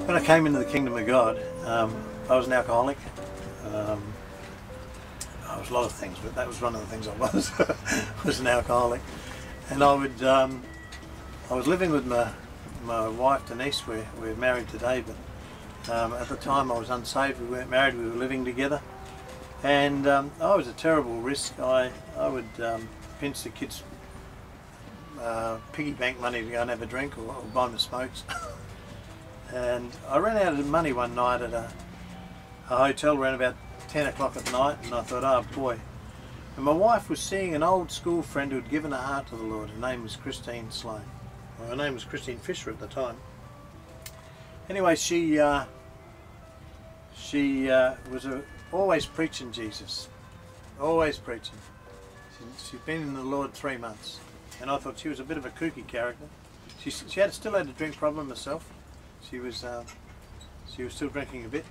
When I came into the kingdom of God, I was an alcoholic. I was a lot of things, but that was one of the things I was. Was an alcoholic, and I was living with my wife Denise. We're married today, but at the time I was unsaved. We weren't married. We were living together, and I was a terrible risk. I would pinch the kids' piggy bank money to go and have a drink or buy them smokes. And I ran out of money one night at a hotel around about 10 o'clock at night, and I thought, oh boy. And my wife was seeing an old school friend who had given her heart to the Lord. Her name was Christine Sloan. Well, her name was Christine Fisher at the time. Anyway, she was always preaching Jesus, always preaching. She'd been in the Lord 3 months, and I thought she was a bit of a kooky character. She still had a drink problem herself. She was still drinking a bit.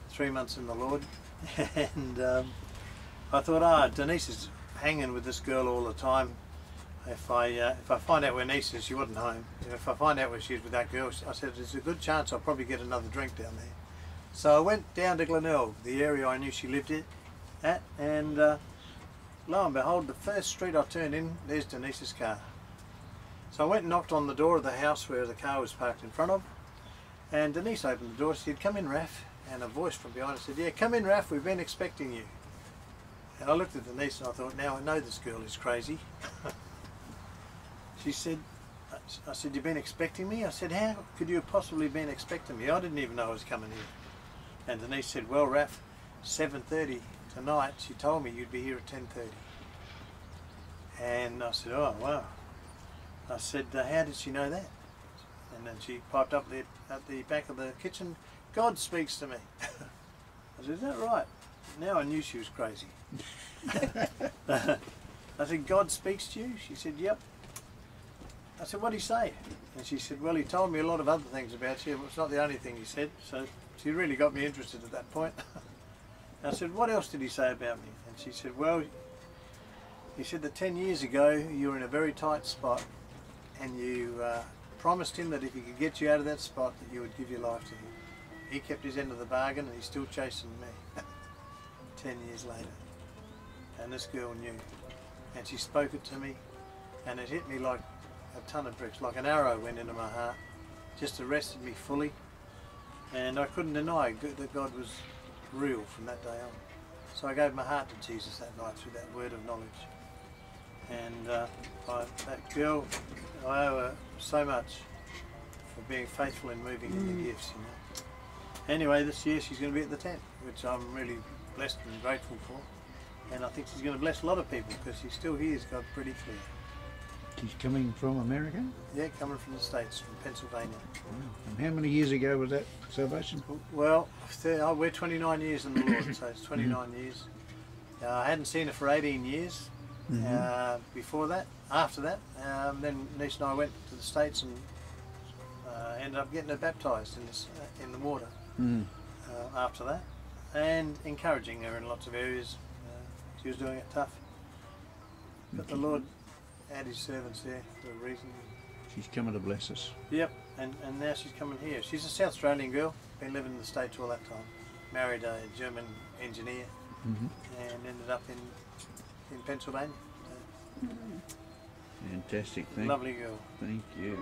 3 months in the Lord, and I thought, Denise is hanging with this girl all the time. If I find out where Denise is, she wasn't home. If I find out where she is with that girl, I said, there's a good chance I'll probably get another drink down there. So I went down to Glenelg, the area I knew she lived at, and lo and behold, the first street I turned in, there's Denise's car. So I went and knocked on the door of the house where the car was parked in front of, and Denise opened the door. She said, "Come in, Raph." And a voice from behind said, "Yeah, come in, Raph, we've been expecting you." And I looked at Denise and I thought, now I know this girl is crazy. She said, I said, "You've been expecting me?" I said, "How could you have possibly been expecting me? I didn't even know I was coming here." And Denise said, "Well, Raph, 7:30 tonight, she told me you'd be here at 10:30. And I said, "Oh, wow." I said, "How did she know that?" And then she piped up there at the back of the kitchen, "God speaks to me." I said, "Is that right?" Now I knew she was crazy. I said, "God speaks to you?" She said, "Yep." I said, "What did he say?" And she said, "Well, he told me a lot of other things about you, but it's not the only thing he said." So she really got me interested at that point. I said, "What else did he say about me?" And she said, "Well, he said that 10 years ago you were in a very tight spot, and you promised him that if he could get you out of that spot, that you would give your life to him. He kept his end of the bargain, and he's still chasing me 10 years later." And this girl knew, and she spoke it to me, and it hit me like a ton of bricks, like an arrow went into my heart, just arrested me fully, and I couldn't deny that God was real from that day on. So I gave my heart to Jesus that night through that word of knowledge. And that girl, I owe her so much for being faithful in moving in the gifts, you know. Anyway, this year she's going to be at the tent, which I'm really blessed and grateful for. And I think she's going to bless a lot of people, because she still hears God pretty clear. She's coming from America? Yeah, coming from the States, from Pennsylvania. Wow. And how many years ago was that salvation? Well, we're 29 years in the Lord, so it's 29 years. I hadn't seen her for 18 years before that. After that, then Niece and I went to the States and ended up getting her baptised in the water after that, and encouraging her in lots of areas. She was doing it tough, but the Lord had his servants there for a reason. She's coming to bless us. Yep, and now she's coming here. She's a South Australian girl, been living in the States all that time. Married a German engineer and ended up in Pennsylvania. Fantastic, Lovely girl. Thank you.